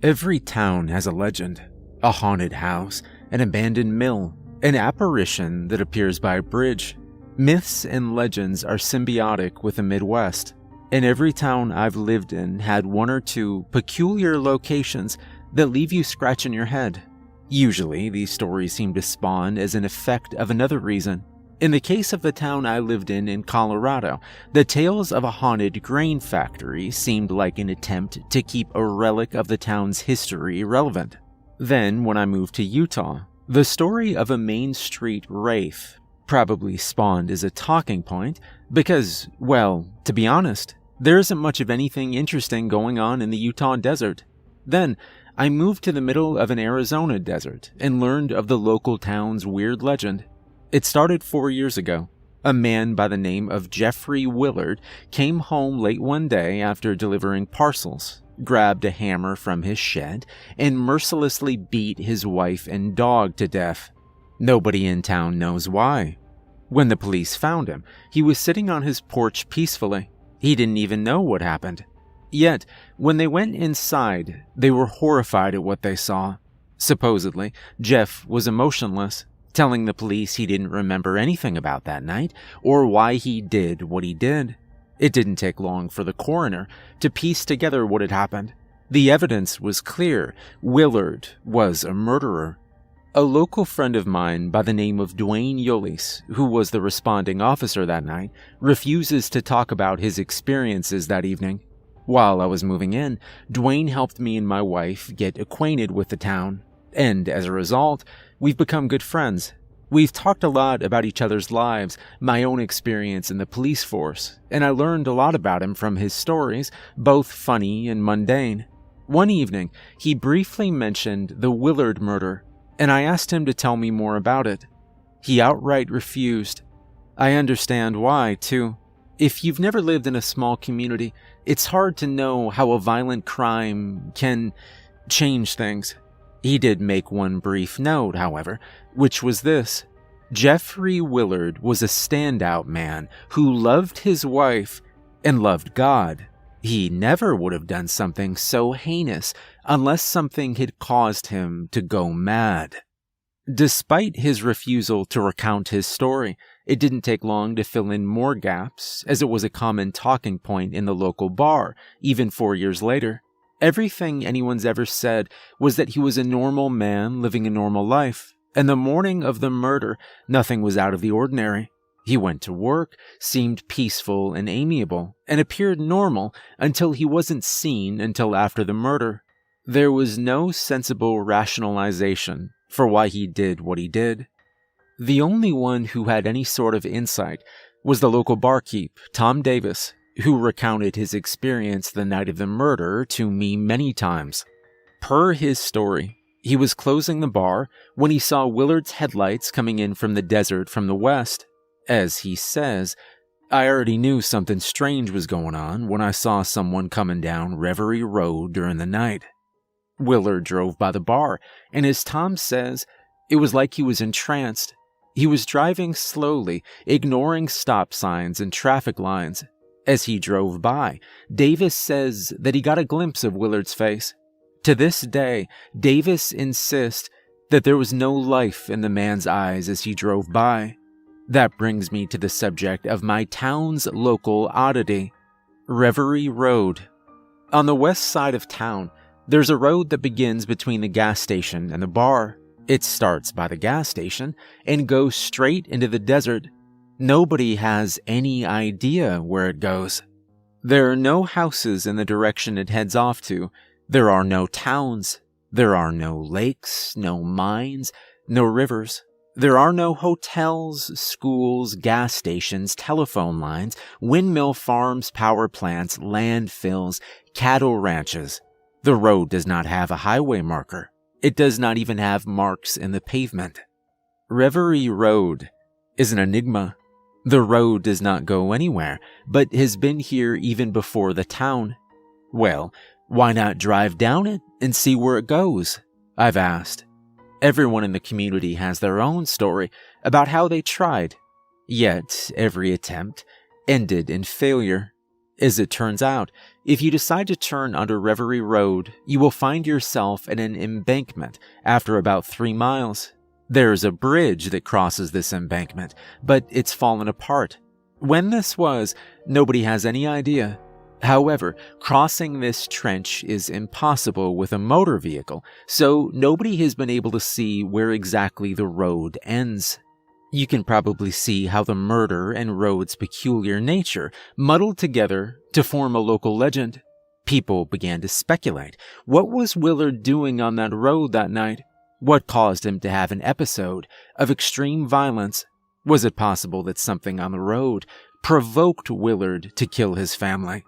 Every town has a legend, a haunted house, an abandoned mill, an apparition that appears by a bridge. Myths and legends are symbiotic with the Midwest, and every town I've lived in had one or two peculiar locations that leave you scratching your head. Usually, these stories seem to spawn as an effect of another reason. In the case of the town I lived in Colorado, the tales of a haunted grain factory seemed like an attempt to keep a relic of the town's history relevant. Then, when I moved to Utah, the story of a Main Street wraith probably spawned as a talking point because, well, to be honest, there isn't much of anything interesting going on in the Utah desert. Then, I moved to the middle of an Arizona desert and learned of the local town's weird legend. It started 4 years ago. A man by the name of Jeffrey Willard came home late one day after delivering parcels, grabbed a hammer from his shed, and mercilessly beat his wife and dog to death. Nobody in town knows why. When the police found him, he was sitting on his porch peacefully. He didn't even know what happened. Yet, when they went inside, they were horrified at what they saw. Supposedly, Jeff was emotionless, telling the police he didn't remember anything about that night or why he did what he did. It didn't take long for the coroner to piece together what had happened. The evidence was clear. Willard was a murderer. A local friend of mine by the name of Dwayne Yolis, who was the responding officer that night, refuses to talk about his experiences that evening. While I was moving in, Dwayne helped me and my wife get acquainted with the town, and as a result, we've become good friends. We've talked a lot about each other's lives, my own experience in the police force, and I learned a lot about him from his stories, both funny and mundane. One evening, he briefly mentioned the Willard murder, and I asked him to tell me more about it. He outright refused. I understand why, too. If you've never lived in a small community, it's hard to know how a violent crime can change things. He did make one brief note, however, which was this. Jeffrey Willard was a standout man who loved his wife and loved God. He never would have done something so heinous unless something had caused him to go mad. Despite his refusal to recount his story, it didn't take long to fill in more gaps, as it was a common talking point in the local bar, even 4 years later. Everything anyone's ever said was that he was a normal man living a normal life, and the morning of the murder, nothing was out of the ordinary. He went to work, seemed peaceful and amiable, and appeared normal until he wasn't seen until after the murder. There was no sensible rationalization for why he did what he did. The only one who had any sort of insight was the local barkeep, Tom Davis, who recounted his experience the night of the murder to me many times. Per his story, he was closing the bar when he saw Willard's headlights coming in from the desert from the west. As he says, I already knew something strange was going on when I saw someone coming down Reverie Road during the night. Willard drove by the bar, and as Tom says, it was like he was entranced. He was driving slowly, ignoring stop signs and traffic lines. As he drove by, Davis says that he got a glimpse of Willard's face. To this day, Davis insists that there was no life in the man's eyes as he drove by. That brings me to the subject of my town's local oddity, Reverie Road. On the west side of town, there's a road that begins between the gas station and the bar. It starts by the gas station and goes straight into the desert. Nobody has any idea where it goes. There are no houses in the direction it heads off to. There are no towns. There are no lakes, no mines, no rivers. There are no hotels, schools, gas stations, telephone lines, windmill farms, power plants, landfills, cattle ranches. The road does not have a highway marker. It does not even have marks in the pavement. Reverie Road is an enigma. The road does not go anywhere, but has been here even before the town. Well, why not drive down it and see where it goes? I've asked. Everyone in the community has their own story about how they tried, yet every attempt ended in failure. As it turns out, if you decide to turn onto Reverie Road, you will find yourself at an embankment after about 3 miles. There's a bridge that crosses this embankment, but it's fallen apart. When this was, nobody has any idea. However, crossing this trench is impossible with a motor vehicle, so nobody has been able to see where exactly the road ends. You can probably see how the murder and road's peculiar nature muddled together to form a local legend. People began to speculate. What was Willard doing on that road that night? What caused him to have an episode of extreme violence? Was it possible that something on the road provoked Willard to kill his family?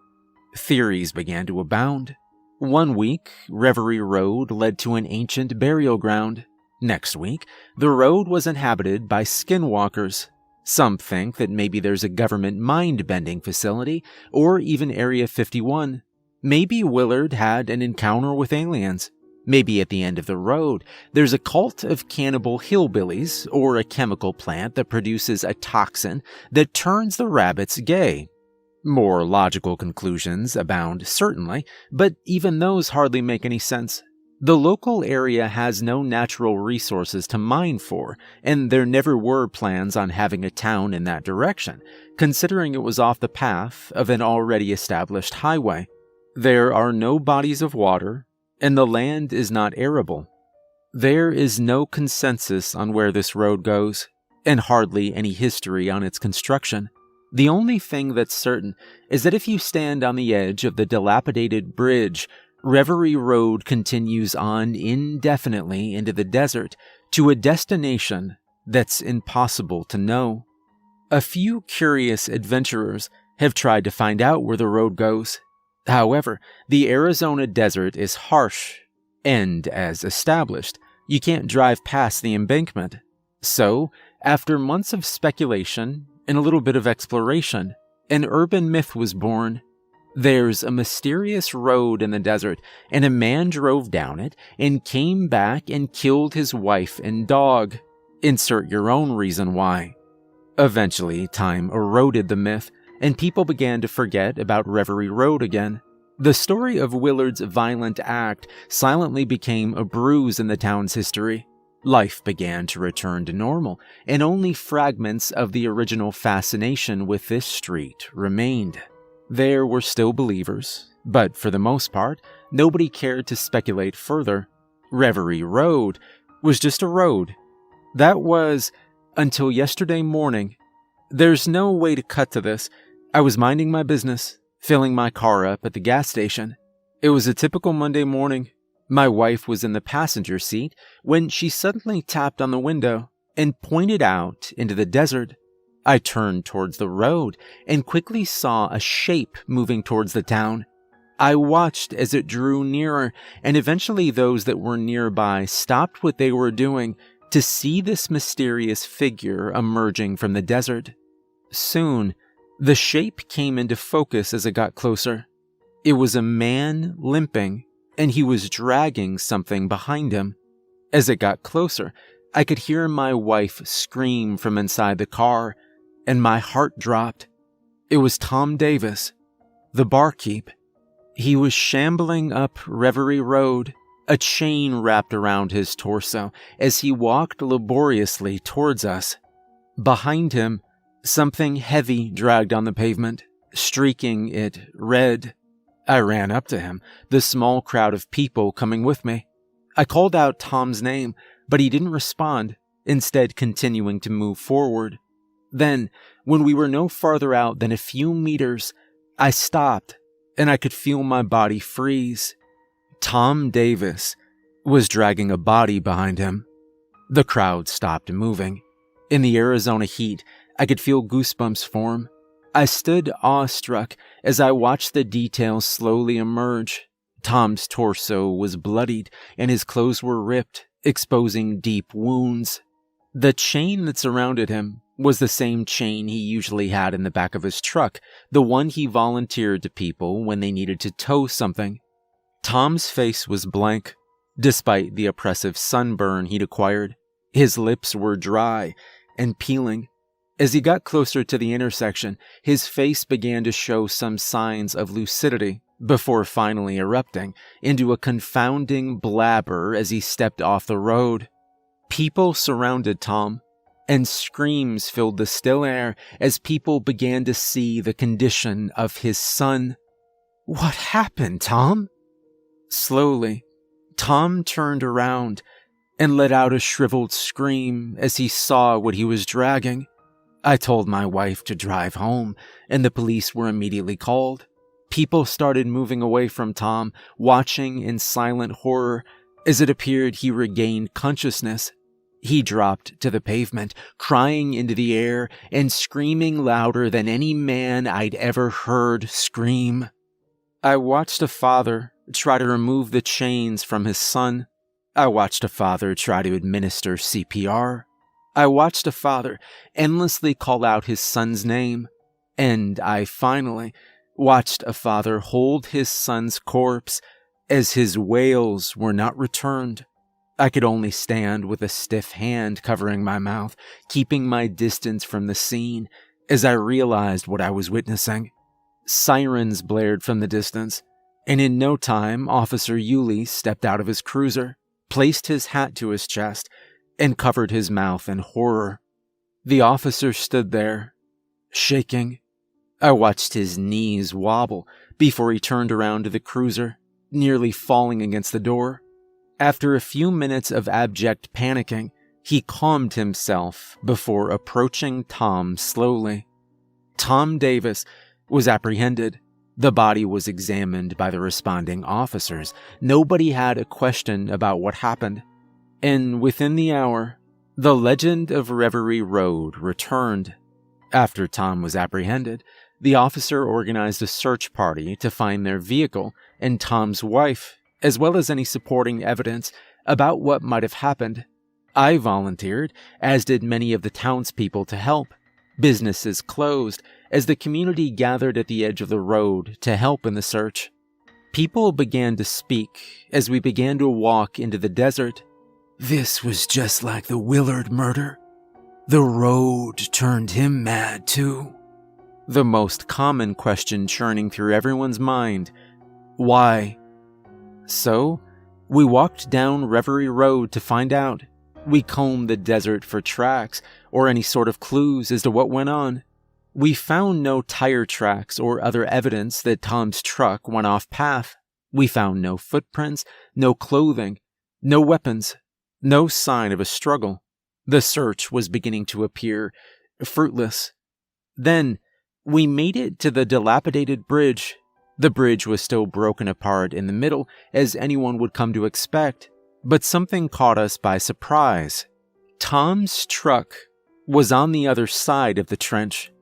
Theories began to abound. One week, Reverie Road led to an ancient burial ground. Next week, the road was inhabited by skinwalkers. Some think that maybe there's a government mind-bending facility, or even Area 51. Maybe Willard had an encounter with aliens. Maybe at the end of the road, there's a cult of cannibal hillbillies, or a chemical plant that produces a toxin that turns the rabbits gay. More logical conclusions abound, certainly, but even those hardly make any sense. The local area has no natural resources to mine for, and there never were plans on having a town in that direction, considering it was off the path of an already established highway. There are no bodies of water, and the land is not arable. There is no consensus on where this road goes, and hardly any history on its construction. The only thing that's certain is that if you stand on the edge of the dilapidated bridge, Reverie Road continues on indefinitely into the desert to a destination that's impossible to know. A few curious adventurers have tried to find out where the road goes. However, the Arizona desert is harsh, and as established, you can't drive past the embankment. So, after months of speculation and a little bit of exploration, an urban myth was born. There's a mysterious road in the desert, and a man drove down it and came back and killed his wife and dog. Insert your own reason why. Eventually, time eroded the myth, and people began to forget about Reverie Road again. The story of Willard's violent act silently became a bruise in the town's history. Life began to return to normal, and only fragments of the original fascination with this street remained. There were still believers, but for the most part, nobody cared to speculate further. Reverie Road was just a road. That was until yesterday morning. There's no way to cut to this. I was minding my business, filling my car up at the gas station. It was a typical Monday morning. My wife was in the passenger seat when she suddenly tapped on the window and pointed out into the desert. I turned towards the road and quickly saw a shape moving towards the town. I watched as it drew nearer, and eventually those that were nearby stopped what they were doing to see this mysterious figure emerging from the desert. Soon, the shape came into focus as it got closer. It was a man limping, and he was dragging something behind him. As it got closer, I could hear my wife scream from inside the car, and my heart dropped. It was Tom Davis, the barkeep. He was shambling up Reverie Road, a chain wrapped around his torso as he walked laboriously towards us. Behind him, something heavy dragged on the pavement, streaking it red. I ran up to him, the small crowd of people coming with me. I called out Tom's name, but he didn't respond, instead continuing to move forward. Then, when we were no farther out than a few meters, I stopped, and I could feel my body freeze. Tom Davis was dragging a body behind him. The crowd stopped moving. In the Arizona heat, I could feel goosebumps form. I stood awestruck as I watched the details slowly emerge. Tom's torso was bloodied, and his clothes were ripped, exposing deep wounds. The chain that surrounded him was the same chain he usually had in the back of his truck, the one he volunteered to people when they needed to tow something. Tom's face was blank, despite the oppressive sunburn he'd acquired. His lips were dry and peeling, As he got closer to the intersection, his face began to show some signs of lucidity before finally erupting into a confounding blabber as he stepped off the road. People surrounded Tom, and screams filled the still air as people began to see the condition of his son. "What happened, Tom?" Slowly, Tom turned around and let out a shriveled scream as he saw what he was dragging. I told my wife to drive home, and the police were immediately called. People started moving away from Tom, watching in silent horror as it appeared he regained consciousness. He dropped to the pavement, crying into the air and screaming louder than any man I'd ever heard scream. I watched a father try to remove the chains from his son. I watched a father try to administer CPR. I watched a father endlessly call out his son's name. And I finally watched a father hold his son's corpse as his wails were not returned. I could only stand with a stiff hand covering my mouth, keeping my distance from the scene as I realized what I was witnessing. Sirens blared from the distance, and in no time, Officer Yulee stepped out of his cruiser, placed his hat to his chest, and covered his mouth in horror. The officer stood there, shaking. I watched his knees wobble before he turned around to the cruiser, nearly falling against the door. After a few minutes of abject panicking, he calmed himself before approaching Tom slowly. Tom Davis was apprehended. The body was examined by the responding officers. Nobody had a question about what happened. And within the hour, the legend of Reverie Road returned. After Tom was apprehended, the officer organized a search party to find their vehicle and Tom's wife, as well as any supporting evidence about what might have happened. I volunteered, as did many of the townspeople, to help. Businesses closed as the community gathered at the edge of the road to help in the search. People began to speak as we began to walk into the desert. "This was just like the Willard murder. The road turned him mad too." The most common question churning through everyone's mind: why? So, we walked down Reverie Road to find out. We combed the desert for tracks or any sort of clues as to what went on. We found no tire tracks or other evidence that Tom's truck went off path. We found no footprints, no clothing, no weapons, no sign of a struggle. The search was beginning to appear fruitless. Then, we made it to the dilapidated bridge. The bridge was still broken apart in the middle, as anyone would come to expect, but something caught us by surprise. Tom's truck was on the other side of the trench.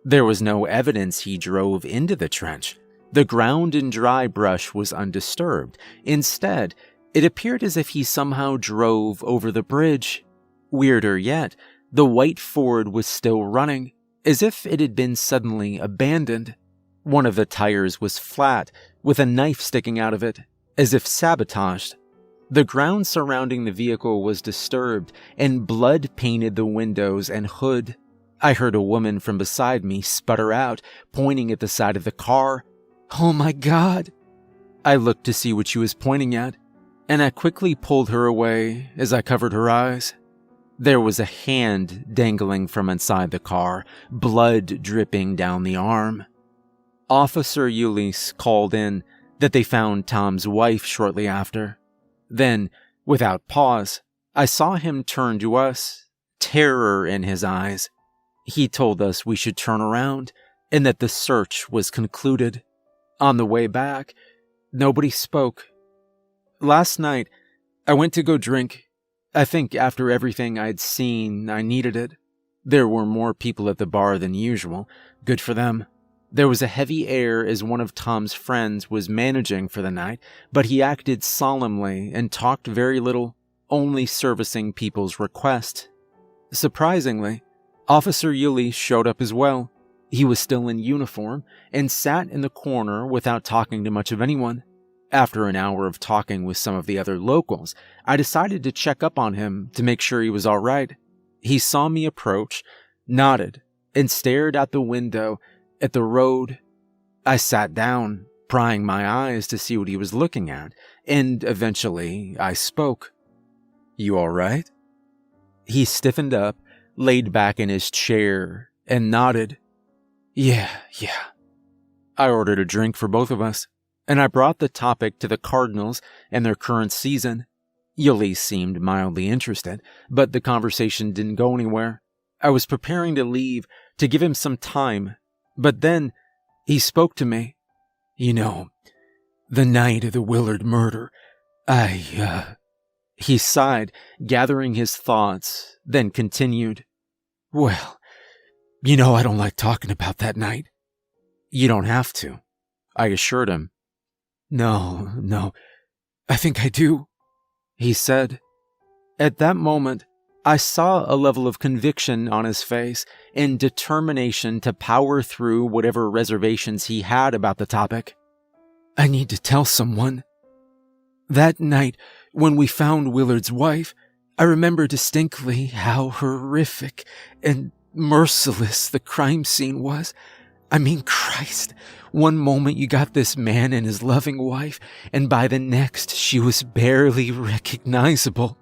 There was no evidence he drove into the trench. The ground and dry brush was undisturbed. Instead, it appeared as if he somehow drove over the bridge. Weirder yet, the white Ford was still running, as if it had been suddenly abandoned. One of the tires was flat, with a knife sticking out of it, as if sabotaged. The ground surrounding the vehicle was disturbed, and blood painted the windows and hood. I heard a woman from beside me sputter out, pointing at the side of the car. "Oh my God!" I looked to see what she was pointing at, and I quickly pulled her away as I covered her eyes. There was a hand dangling from inside the car, blood dripping down the arm. Officer Yulee called in that they found Tom's wife shortly after. Then, without pause, I saw him turn to us, terror in his eyes. He told us we should turn around and that the search was concluded. On the way back, nobody spoke. Last night, I went to go drink. I think after everything I'd seen, I needed it. There were more people at the bar than usual. Good for them. There was a heavy air as one of Tom's friends was managing for the night, but he acted solemnly and talked very little, only servicing people's requests. Surprisingly, Officer Yulee showed up as well. He was still in uniform and sat in the corner without talking to much of anyone. After an hour of talking with some of the other locals, I decided to check up on him to make sure he was all right. He saw me approach, nodded, and stared out the window at the road. I sat down, prying my eyes to see what he was looking at, and eventually I spoke. "You all right?" He stiffened up, laid back in his chair, and nodded. Yeah. I ordered a drink for both of us, and I brought the topic to the Cardinals and their current season. Yuli seemed mildly interested, but the conversation didn't go anywhere. I was preparing to leave to give him some time, but then he spoke to me. "You know, the night of the Willard murder, He sighed, gathering his thoughts, then continued. "Well, you know I don't like talking about that night." "You don't have to," I assured him. No, I think I do," he said. At that moment, I saw a level of conviction on his face and determination to power through whatever reservations he had about the topic. "I need to tell someone. That night, when we found Willard's wife, I remember distinctly how horrific and merciless the crime scene was. I mean, Christ, one moment you got this man and his loving wife, and by the next she was barely recognizable.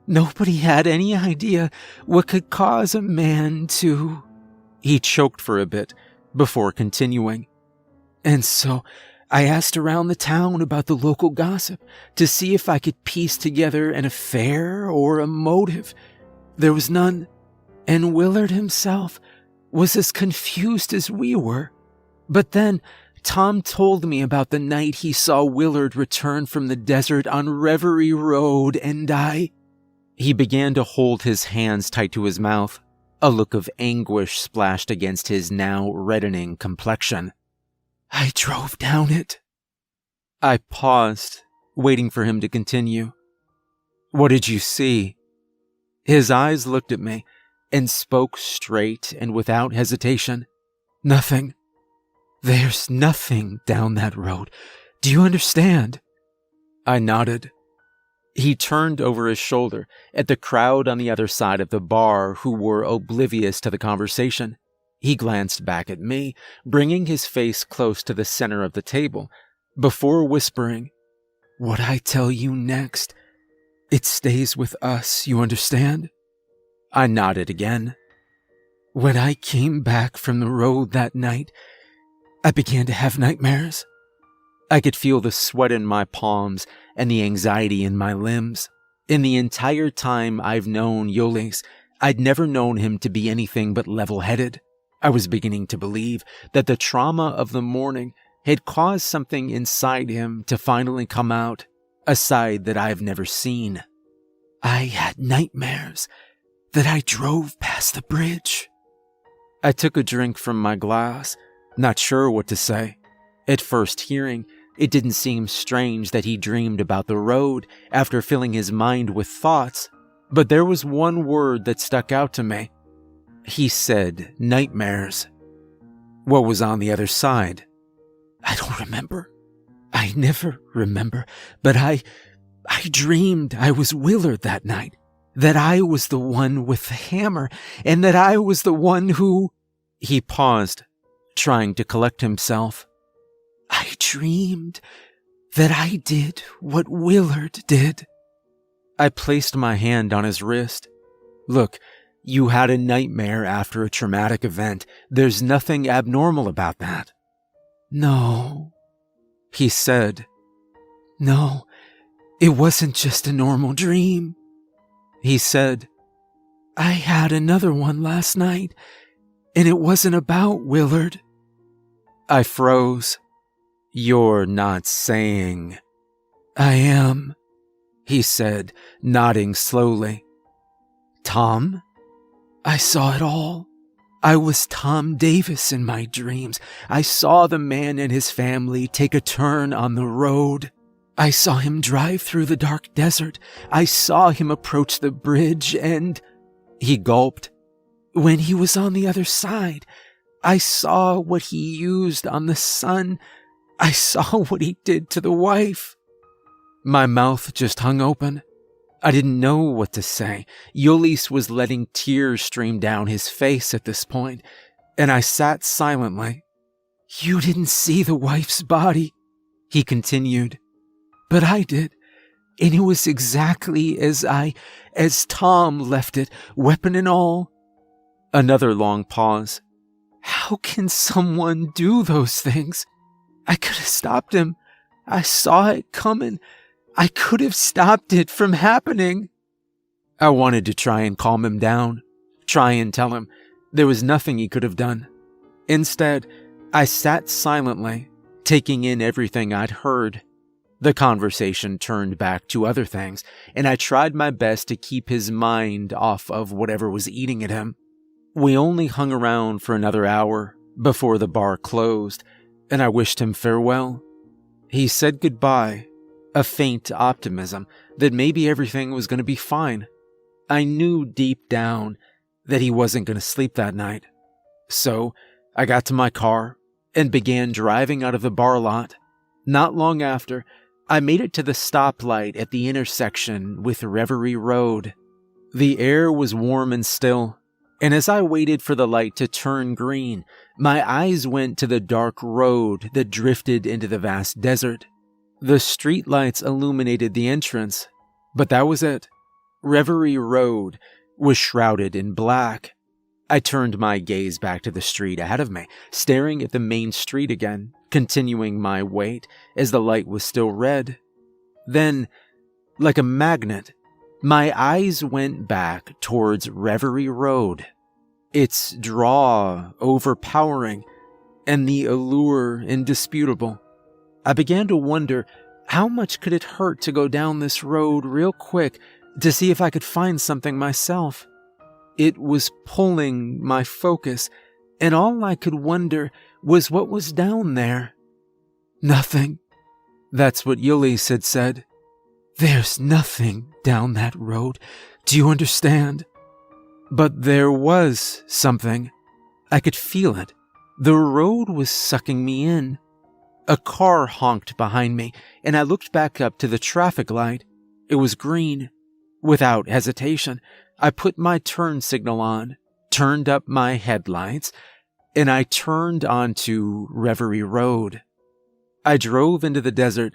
Nobody had any idea what could cause a man to..." He choked for a bit before continuing. "And so I asked around the town about the local gossip to see if I could piece together an affair or a motive. There was none, and Willard himself was as confused as we were. But then Tom told me about the night he saw Willard return from the desert on Reverie Road, and He began to hold his hands tight to his mouth. A look of anguish splashed against his now reddening complexion. "I drove down it." I paused, waiting for him to continue. "What did you see?" His eyes looked at me and spoke straight and without hesitation. "Nothing. There's nothing down that road. Do you understand?" I nodded. He turned over his shoulder at the crowd on the other side of the bar who were oblivious to the conversation. He glanced back at me, bringing his face close to the center of the table, before whispering, "What I tell you next, it stays with us, you understand?" I nodded again. "When I came back from the road that night, I began to have nightmares. I could feel the sweat in my palms and the anxiety in my limbs. In the entire time I've known Yolis, I'd never known him to be anything but level-headed. I was beginning to believe that the trauma of the morning had caused something inside him to finally come out, a side that I've never seen. I had nightmares that I drove past the bridge." I took a drink from my glass, not sure what to say. At first hearing, it didn't seem strange that he dreamed about the road after filling his mind with thoughts, but there was one word that stuck out to me. He said nightmares. What was on the other side? "I don't remember. I never remember, but I dreamed I was Willard that night, that I was the one with the hammer, and that I was the one who..." He paused, trying to collect himself. "I dreamed that I did what Willard did." I placed my hand on his wrist. "Look, you had a nightmare after a traumatic event. There's nothing abnormal about that." "No," he said. "No, it wasn't just a normal dream." He said, "I had another one last night, and it wasn't about Willard." I froze. "You're not saying..." "I am," he said, nodding slowly. "Tom?" "I saw it all. I was Tom Davis in my dreams. I saw the man and his family take a turn on the road. I saw him drive through the dark desert. I saw him approach the bridge and..." He gulped. "When he was on the other side, I saw what he used on the son. I saw what he did to the wife." My mouth just hung open. I didn't know what to say. Yolis was letting tears stream down his face at this point. and I sat silently. "You didn't see the wife's body," he continued, "but I did, and it was exactly as Tom left it, weapon and all." Another long pause. "How can someone do those things? I could have stopped him. I saw it coming. I could have stopped it from happening." I wanted to try and calm him down, try and tell him there was nothing he could have done. Instead, I sat silently, taking in everything I'd heard. The conversation turned back to other things, and I tried my best to keep his mind off of whatever was eating at him. We only hung around for another hour before the bar closed, and I wished him farewell. He said goodbye, a faint optimism that maybe everything was going to be fine. I knew deep down that he wasn't going to sleep that night. So I got to my car and began driving out of the bar lot. Not long after, I made it to the stoplight at the intersection with Reverie Road. The air was warm and still, and as I waited for the light to turn green, my eyes went to the dark road that drifted into the vast desert. The streetlights illuminated the entrance, but that was it. Reverie Road was shrouded in black. I turned my gaze back to the street ahead of me, staring at the main street again, continuing my wait as the light was still red. Then, like a magnet, my eyes went back towards Reverie Road. Its draw overpowering, and the allure indisputable. I began to wonder, how much could it hurt to go down this road real quick to see if I could find something myself? It was pulling my focus, and all I could wonder was what was down there. Nothing. That's what Yulis had said. There's nothing down that road. Do you understand? But there was something. I could feel it. The road was sucking me in. A car honked behind me, and I looked back up to the traffic light. It was green. Without hesitation, I put my turn signal on, turned up my headlights, and I turned onto Reverie Road. I drove into the desert,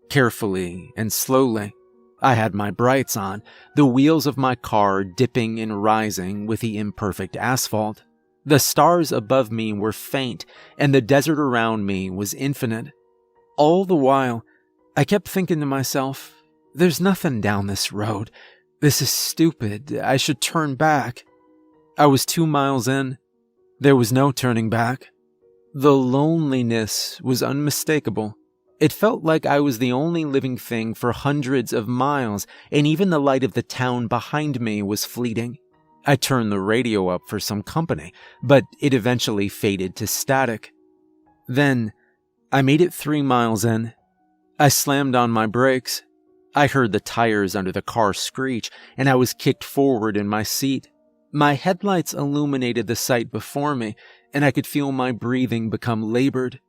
carefully and slowly. I had my brights on, the wheels of my car dipping and rising with the imperfect asphalt. The stars above me were faint, and the desert around me was infinite. All the while, I kept thinking to myself, there's nothing down this road. This is stupid. I should turn back. I was 2 miles in. There was no turning back. The loneliness was unmistakable. It felt like I was the only living thing for hundreds of miles, and even the light of the town behind me was fleeting. I turned the radio up for some company, but it eventually faded to static. Then, I made it 3 miles in. I slammed on my brakes. I heard the tires under the car screech, and I was kicked forward in my seat. My headlights illuminated the sight before me, and I could feel my breathing become labored.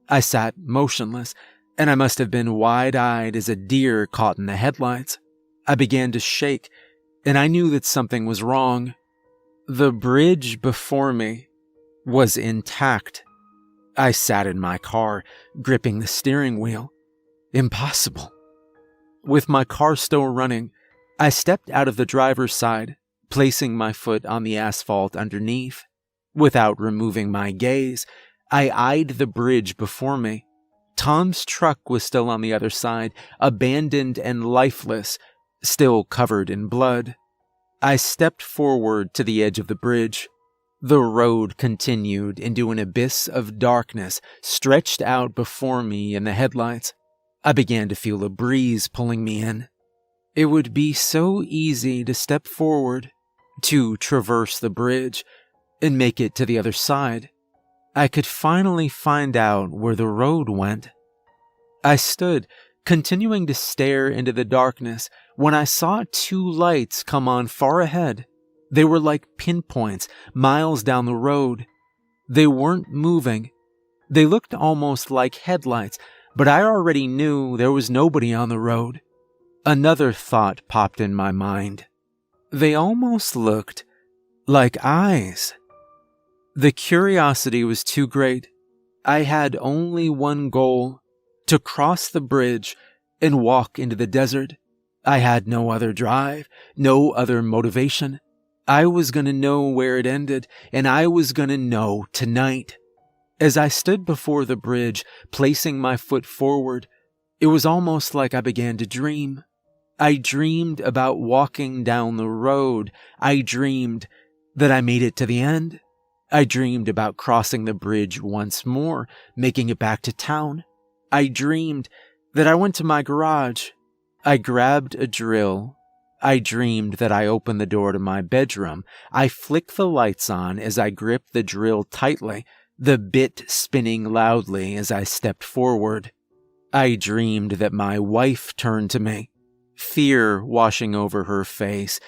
I sat motionless, and I must have been wide-eyed as a deer caught in the headlights. I began to shake, and I knew that something was wrong. The bridge before me was intact. I sat in my car, gripping the steering wheel. Impossible. With my car still running, I stepped out of the driver's side, placing my foot on the asphalt underneath. Without removing my gaze, I eyed the bridge before me. Tom's truck was still on the other side, abandoned and lifeless, still covered in blood. I stepped forward to the edge of the bridge. The road continued into an abyss of darkness stretched out before me in the headlights. I began to feel a breeze pulling me in. It would be so easy to step forward, to traverse the bridge, and make it to the other side. I could finally find out where the road went. I stood, continuing to stare into the darkness, when I saw 2 lights come on far ahead. They were like pinpoints, miles down the road. They weren't moving. They looked almost like headlights, but I already knew there was nobody on the road. Another thought popped in my mind. They almost looked like eyes. The curiosity was too great. I had only one goal: to cross the bridge and walk into the desert. I had no other drive, no other motivation. I was going to know where it ended, and I was going to know tonight. As I stood before the bridge, placing my foot forward, it was almost like I began to dream. I dreamed about walking down the road. I dreamed that I made it to the end. I dreamed about crossing the bridge once more, making it back to town. I dreamed that I went to my garage. I grabbed a drill. I dreamed that I opened the door to my bedroom. I flicked the lights on as I gripped the drill tightly, the bit spinning loudly as I stepped forward. I dreamed that my wife turned to me, fear washing over her face,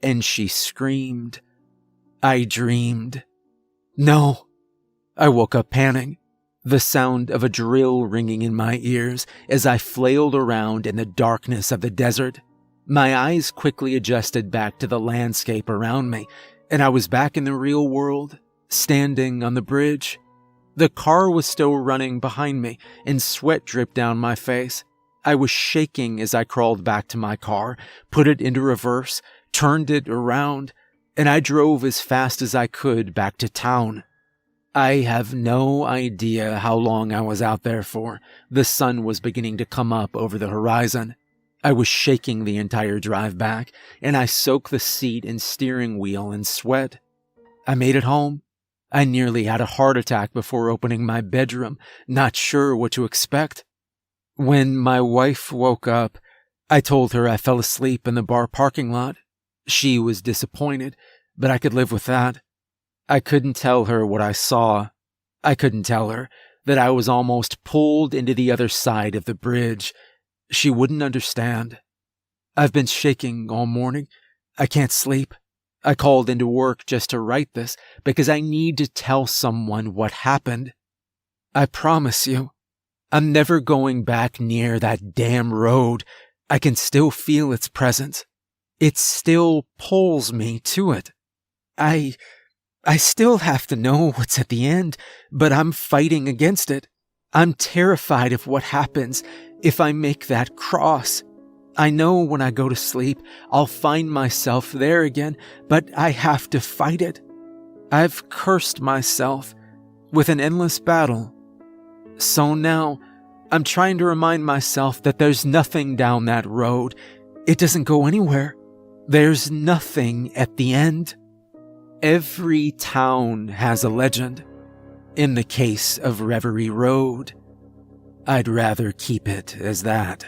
and she screamed. I dreamed. No. I woke up panting, the sound of a drill ringing in my ears as I flailed around in the darkness of the desert. My eyes quickly adjusted back to the landscape around me, and I was back in the real world, standing on the bridge. The car was still running behind me, and sweat dripped down my face. I was shaking as I crawled back to my car, put it into reverse, turned it around, and I drove as fast as I could back to town. I have no idea how long I was out there for. The sun was beginning to come up over the horizon. I was shaking the entire drive back, and I soaked the seat and steering wheel in sweat. I made it home. I nearly had a heart attack before opening my bedroom, not sure what to expect. When my wife woke up, I told her I fell asleep in the bar parking lot. She was disappointed, but I could live with that. I couldn't tell her what I saw. I couldn't tell her that I was almost pulled into the other side of the bridge. She wouldn't understand. I've been shaking all morning. I can't sleep. I called into work just to write this because I need to tell someone what happened. I promise you, I'm never going back near that damn road. I can still feel its presence. It still pulls me to it. I still have to know what's at the end, but I'm fighting against it. I'm terrified of what happens if I make that cross. I know when I go to sleep, I'll find myself there again, but I have to fight it. I've cursed myself with an endless battle. So now, I'm trying to remind myself that there's nothing down that road. It doesn't go anywhere. There's nothing at the end. Every town has a legend. In the case of Reverie Road, I'd rather keep it as that.